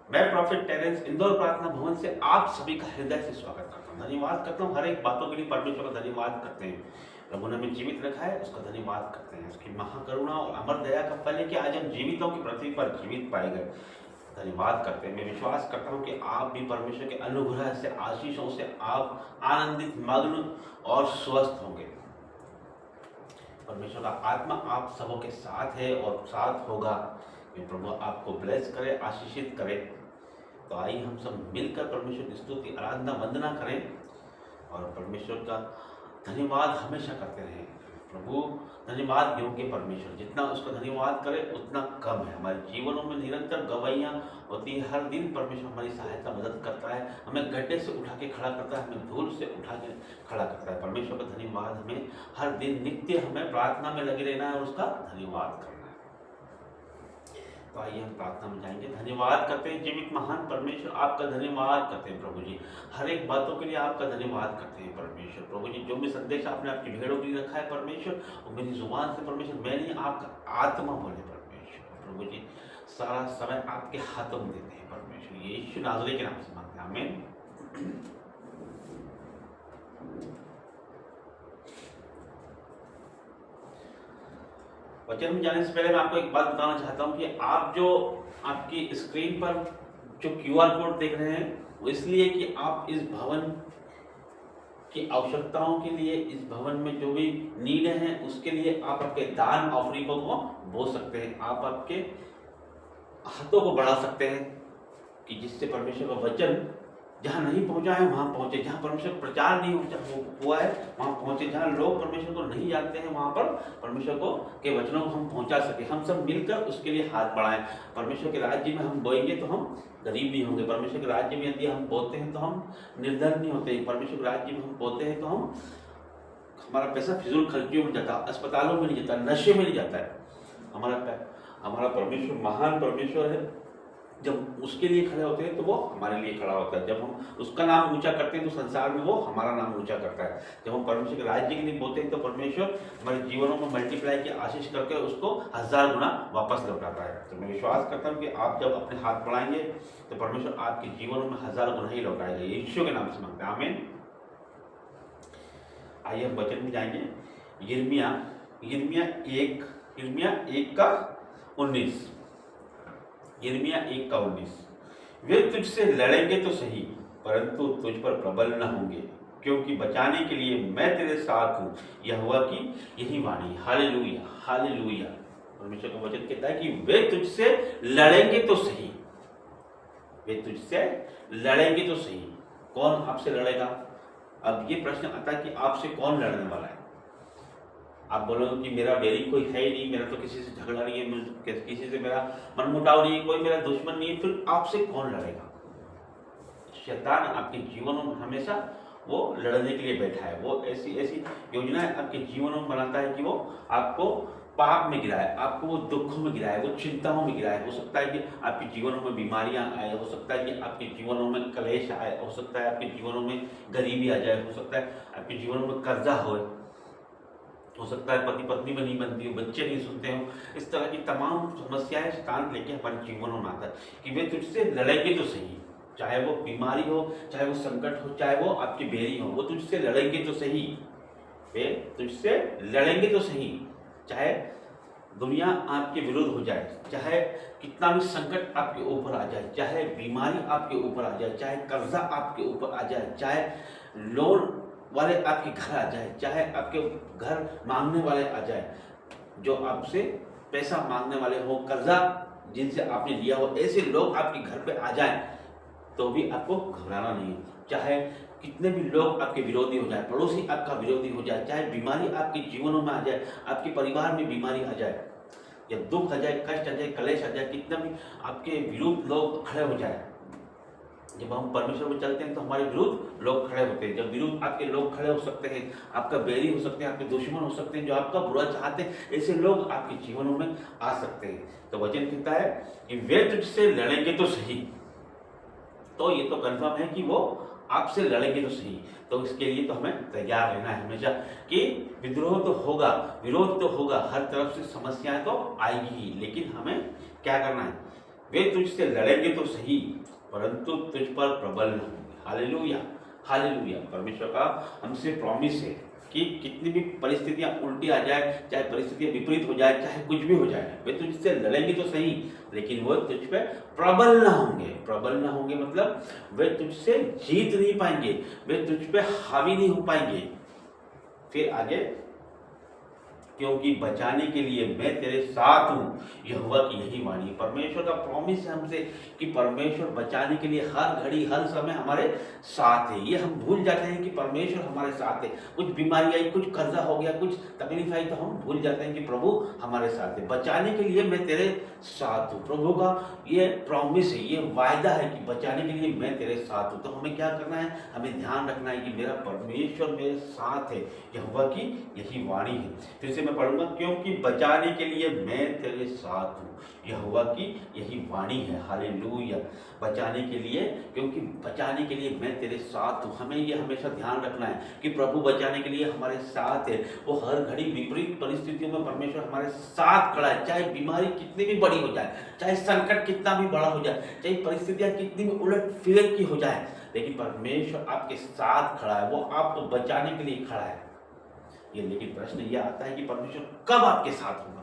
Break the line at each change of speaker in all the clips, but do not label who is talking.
मैं profit Terrence Indore प्रार्थना भवन से आप सभी का हृदय से स्वागत करता हूँ। धन्यवाद करता हूँ हर एक बातों के लिए परमेश्वर का धन्यवाद करते हैं। प्रभु ने हमें जीवित रखा है, उसका धन्यवाद करते हैं। उसकी महाकरुणा और अमर दया का फल है कि आज हम जीवितों की पृथ्वी पर जीवित पाए गए। धन्यवाद करते हैं। मैं विश्वास करता हूँ कि आप भी परमेश्वर के अनुग्रह से, आशीषों से आप आनंदित, मग्न और स्वस्थ होंगे। परमेश्वर का आत्मा आप सबों के साथ है और साथ होगा। प्रभु आपको ब्लेस करे, आशीषित करे। तो आइए हम सब मिलकर परमेश्वर की स्तुति, आराधना, वंदना करें और परमेश्वर का धन्यवाद हमेशा करते रहें। प्रभु धन्यवाद योग्य परमेश्वर, जितना उसका धन्यवाद करें उतना कम है। हमारे जीवनों में निरंतर गवाहियाँ होती है। हर दिन परमेश्वर हमारी सहायता, मदद करता है। हमें गड्ढे से उठा के खड़ा करता है, हमें धूल से उठा के खड़ा करता है। परमेश्वर का धन्यवाद हमें हर दिन नित्य हमें प्रार्थना में लगे रहना है और उसका धन्यवाद करना है। तो आइए हम प्रार्थना में जाएंगे। धन्यवाद करते हैं जीवित महान परमेश्वर, आपका धन्यवाद करते हैं प्रभु जी। हर एक बातों के लिए आपका धन्यवाद करते हैं परमेश्वर। प्रभु जी, जो भी संदेश आपने आपकी भेड़ों के लिए रखा है परमेश्वर, वो मेरी जुबान से परमेश्वर, मैं नहीं, आपका आत्मा बोले परमेश्वर। प्रभु जी, सारा समय आपके हाथों में देते हैं परमेश्वर। यीशु नाज़री के नाम से मांगते हैं, आमीन। वचन में जाने से पहले मैं आपको एक बात बताना चाहता हूँ कि आप जो आपकी स्क्रीन पर जो QR कोड देख रहे हैं, वो इसलिए कि आप इस भवन की आवश्यकताओं के लिए, इस भवन में जो भी नीड है उसके लिए आप आपके दान ऑफरिंगों को बो सकते हैं। आप आपके हाथों को बढ़ा सकते हैं कि जिससे परमेश्वर का वचन जहाँ नहीं पहुँचा है वहाँ पहुँचे, जहाँ परमेश्वर का प्रचार नहीं हुआ है वहाँ पहुँचे, जहाँ लोग परमेश्वर को नहीं जानते हैं वहाँ पर परमेश्वर को के वचनों को हम पहुँचा सके। हम सब मिलकर उसके लिए हाथ बढ़ाएं। परमेश्वर के राज्य में हम बोएंगे तो हम गरीब नहीं होंगे। परमेश्वर के राज्य में यदि हम बोते हैं तो हम निर्धन नहीं होते। परमेश्वर के राज्य में हम बोते हैं तो हम हमारा पैसा फिजूल खर्चियों में जाता, अस्पतालों में नहीं जाता, नशे में नहीं जाता है। हमारा परमेश्वर महान परमेश्वर है। जब उसके लिए खड़े होते हैं तो वो हमारे लिए खड़ा होता है। जब हम उसका नाम ऊंचा करते हैं तो संसार में वो हमारा नाम ऊंचा करता है। जब हम परमेश्वर के राज्य के लिए बोलते हैं तो परमेश्वर हमारे जीवनों में मल्टीप्लाई की आशीष करके उसको 1000 गुना वापस लौटाता है। तो मैं विश्वास करता हूँ कि आप जब अपने हाथ बढ़ाएंगे तो परमेश्वर आपके जीवनों में 1000 गुना ही लौटाएगा। यीशु के नाम से मांगते हैं, आमीन। आइए हम वचन में जाएंगे। यिर्मयाह 1:19। यिर्मयाह 1:19। वे तुझसे लड़ेंगे तो सही, परंतु तुझ पर प्रबल न होंगे, क्योंकि बचाने के लिए मैं तेरे साथ हूँ। यहोवा की यही वाणी। Hallelujah, hallelujah. परमेश्वर का वचन कहता है कि वे तुझसे लड़ेंगे तो सही, वे तुझसे लड़ेंगे तो सही। कौन आपसे लड़ेगा? अब ये प्रश्न आता है कि आपसे कौन लड़ने वाला है? आप बोलोगे कि मेरा बैरी कोई है ही नहीं, मेरा तो किसी से झगड़ा नहीं है, किसी से मेरा मनमुटाव नहीं है, कोई मेरा दुश्मन नहीं है, फिर आपसे कौन लड़ेगा? शैतान आपके जीवनों में हमेशा वो लड़ने के लिए बैठा है। वो ऐसी ऐसी योजनाएं आपके जीवनों में बनाता है कि वो आपको पाप में गिराए, आपको वो दुखों में गिराए, वो चिंताओं में गिराए। हो सकता है कि आपके जीवनों में बीमारियां आए, हो सकता है कि आपके जीवनों में कलेश आए, हो सकता है आपके जीवनों में गरीबी आ जाए, हो सकता है आपके जीवनों में कर्जा हो सकता है पति पत्नी में नहीं बनती हो, बच्चे नहीं सुनते हो। इस तरह की तमाम समस्याएं शैतान लेके हमारे जीवनों में आता है कि वे तुझसे लड़ेंगे तो सही, चाहे वो बीमारी हो, चाहे वो संकट हो, चाहे वो आपकी बेरी हो, वो तुझसे लड़ेंगे तो सही। वे तुझसे लड़ेंगे तो सही, चाहे दुनिया आपके विरुद्ध हो जाए, चाहे कितना भी संकट आपके ऊपर आ जाए, चाहे बीमारी आपके ऊपर आ जाए, चाहे कर्जा आपके ऊपर आ जाए, चाहे लोन वाले आपके घर आ जाए, चाहे आपके घर मांगने वाले आ जाए, जो आपसे पैसा मांगने वाले हो, कर्जा जिनसे आपने लिया हो, ऐसे लोग आपके घर पे आ जाए तो भी आपको घबराना नहीं है। चाहे कितने भी लोग आपके विरोधी हो जाए, पड़ोसी आपका विरोधी हो जाए, चाहे बीमारी आपके जीवनों में आ जाए, आपके परिवार में बीमारी आ जाए, या दुख आ जाए, कष्ट आ जाए, कलेश आ जाए, कितना भी आपके विरुद्ध लोग खड़े हो जाए। जब हम परमेश्वर में चलते हैं तो हमारे विरुद्ध लोग खड़े होते हैं। जब विरुद्ध आपके लोग खड़े हो सकते हैं, आपका बैरी हो सकते हैं, आपके दुश्मन हो सकते हैं, जो आपका बुरा चाहते हैं, ऐसे लोग आपके जीवनों में आ सकते हैं। तो वचन कहता है कि वे तुझसे लड़ेंगे तो सही। तो ये तो कंफर्म है कि वो आपसे लड़ेंगे तो सही। तो इसके लिए तो हमें तैयार रहना है हमेशा कि विद्रोह तो होगा, विरोध तो होगा, हर तरफ से समस्याएं तो आएगी ही, लेकिन हमें क्या करना है? वे तुझसे लड़ेंगे तो सही, परंतु तुझ पर प्रबल न होंगे। Hallelujah, hallelujah. परमेश्वर का हमसे प्रॉमिस है कि कितनी भी परिस्थितियां उल्टी आ जाए, चाहे परिस्थितियां विपरीत हो जाए, चाहे कुछ भी हो जाए, वे तुझसे लड़ेंगे तो सही, लेकिन वो तुझ पे प्रबल ना होंगे। प्रबल ना होंगे मतलब वे तुझसे जीत नहीं पाएंगे, वे तुझ पे हावी नहीं हो पाएंगे। फिर आगे, क्योंकि बचाने के लिए मैं तेरे साथ हूँ, यहोवा की यही वाणी। परमेश्वर का प्रॉमिस है हमसे कि परमेश्वर बचाने के लिए हर घड़ी हर समय हमारे साथ है। ये हम भूल जाते हैं कि परमेश्वर हमारे साथ है। कुछ बीमारी आई, कुछ कर्जा हो गया, कुछ तकलीफ आई, तो हम भूल जाते हैं कि प्रभु हमारे साथ है। बचाने के लिए मैं तेरे साथ हूँ, प्रभु का ये प्रॉमिस है, ये वायदा है कि बचाने के लिए मैं तेरे साथ हूँ। तो हमें क्या करना है? हमें ध्यान रखना है कि मेरा परमेश्वर मेरे साथ है, यहोवा की यही वाणी है। फिर से मैं पढ़ूंगा, क्योंकि बचाने के लिए मैं तेरे साथ हूँ, यहोवा की यही वाणी है। हालेलुया। बचाने के लिए, क्योंकि बचाने के लिए मैं तेरे साथ हूँ। हमें ये हमेशा ध्यान रखना है कि प्रभु बचाने के लिए हमारे साथ है। वो हर घड़ी विपरीत परिस्थितियों में परमेश्वर हमारे साथ खड़ा है। चाहे बीमारी कितनी भी बड़ी हो जाए, चाहे संकट कितना भी बड़ा हो जाए, चाहे परिस्थितियां कितनी भी उलट फेर की हो जाए, लेकिन परमेश्वर आपके साथ खड़ा है। वो आपको बचाने के लिए खड़ा है। ये लेकिन प्रश्न ये आता है कि परमेश्वर कब आपके साथ होगा?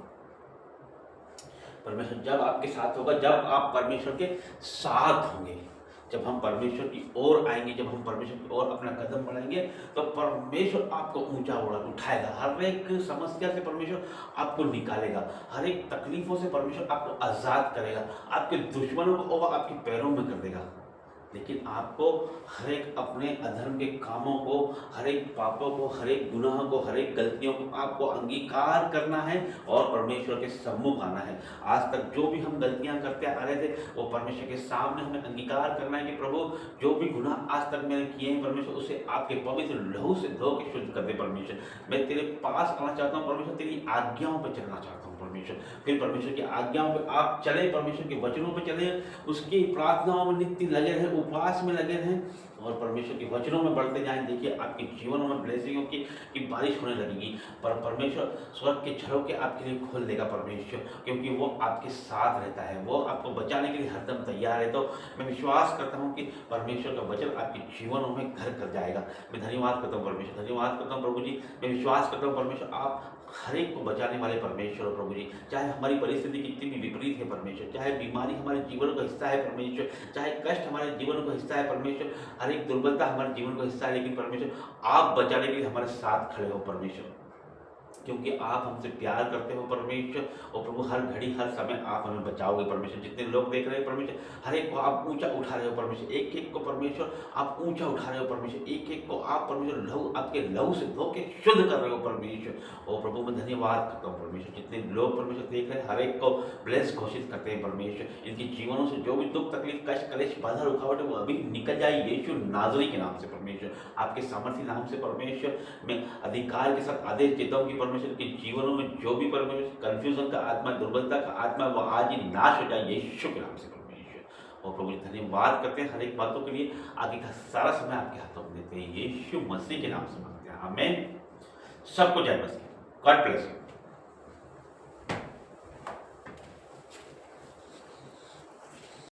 परमेश्वर जब आपके साथ होगा जब आप परमेश्वर के साथ होंगे। जब हम परमेश्वर की ओर आएंगे, जब हम परमेश्वर की ओर अपना कदम बढ़ाएंगे, तो परमेश्वर आपको ऊंचा उठाएगा। हर एक समस्या से परमेश्वर आपको निकालेगा, हर एक तकलीफों से परमेश्वर आपको आजाद करेगा, आपके दुश्मनों को वो आपके पैरों में कर देगा। लेकिन आपको हर एक अपने अधर्म के कामों को, हर एक पापों को, हर एक गुनाहों को, हर एक गलतियों को आपको अंगीकार करना है और परमेश्वर के सम्मुख आना है। आज तक जो भी हम गलतियां करते आ रहे थे, वो परमेश्वर के सामने हमें अंगीकार करना है कि प्रभु जो भी गुनाह आज तक मैंने किए हैं परमेश्वर, उसे आपके पवित्र लहू से धो के शुद्ध कर दे। परमेश्वर, मैं तेरे पास आना चाहता हूँ परमेश्वर, तेरी आज्ञाओं पर चलना चाहता हूँ परमेश्वर। फिर परमेश्वर की आज्ञाओं पर आप चले, परमेश्वर के वचनों पर चले, उसकी प्रार्थनाओं में नित्य लगे रहें, उपवास में लगे रहें और परमेश्वर के वचनों में बढ़ते जाएं। देखिए आपके जीवनों में ब्लेसिंगों की बारिश होने लगेगी। पर परमेश्वर स्वर्ग के झरोखे आपके लिए खोल देगा परमेश्वर, क्योंकि वो आपके साथ रहता है, वो आपको बचाने के लिए हरदम तैयार है। तो मैं विश्वास करता हूँ कि परमेश्वर का वचन आपके जीवनों में घर कर जाएगा। मैं धन्यवाद करता हूँ परमेश्वर, धन्यवाद करता हूँ प्रभु जी। मैं विश्वास करता हूँ परमेश्वर आप हर एक को बचाने वाले परमेश्वर हो प्रभु जी। चाहे हमारी परिस्थिति कितनी भी विपरीत है परमेश्वर, चाहे बीमारी हमारे जीवन का हिस्सा है परमेश्वर, चाहे कष्ट हमारे जीवन का हिस्सा है परमेश्वर, हर एक दुर्बलता हमारे जीवन का हिस्सा है, लेकिन परमेश्वर आप बचाने के लिए हमारे साथ खड़े हो परमेश्वर, क्योंकि आप हमसे प्यार करते हो परमेश्वर। और प्रभु हर घड़ी हर समय आप हमें बचाओगे परमेश्वर। जितने लोग देख रहे हैं परमेश्वर, हर एक को आप ऊंचा उठा रहे हो परमेश्वर, एक एक को परमेश्वर आप ऊंचा उठा रहे हो परमेश्वर, एक एक को आप परमेश्वर लहू, आपके लहू से धो के शुद्ध कर रहे हो परमेश्वर। और प्रभु मैं धन्यवाद करता हूँ परमेश्वर। जितने लोग परमेश्वर देख रहे हैं हर एक को ब्लेस घोषित करते हैं परमेश्वर। इनके जीवनों से जो भी दुख तकलीफ कष्ट कलेश बाधा रुकावट है वो अभी निकल जाए यीशु नाज़री के नाम से परमेश्वर। आपके सामर्थ्य नाम से परमेश्वर मैं अधिकार के साथ आदेश देता हूँ कि परमेश्वर के जीवनों में जो भी परमेश्वर कंफ्यूजन का आत्मा, दुर्बलता का आत्मा, वो आज ही नाश हो जाए यीशु के नाम से परमेश्वर। और प्रभु धन्यवाद करते हैं हर एक बातों के लिए। आगे का सारा समय आपके हाथों में देते हैं, यीशु मसीह के नाम से मांगते हैं, आमीन। सबको जय मसीह। God bless you.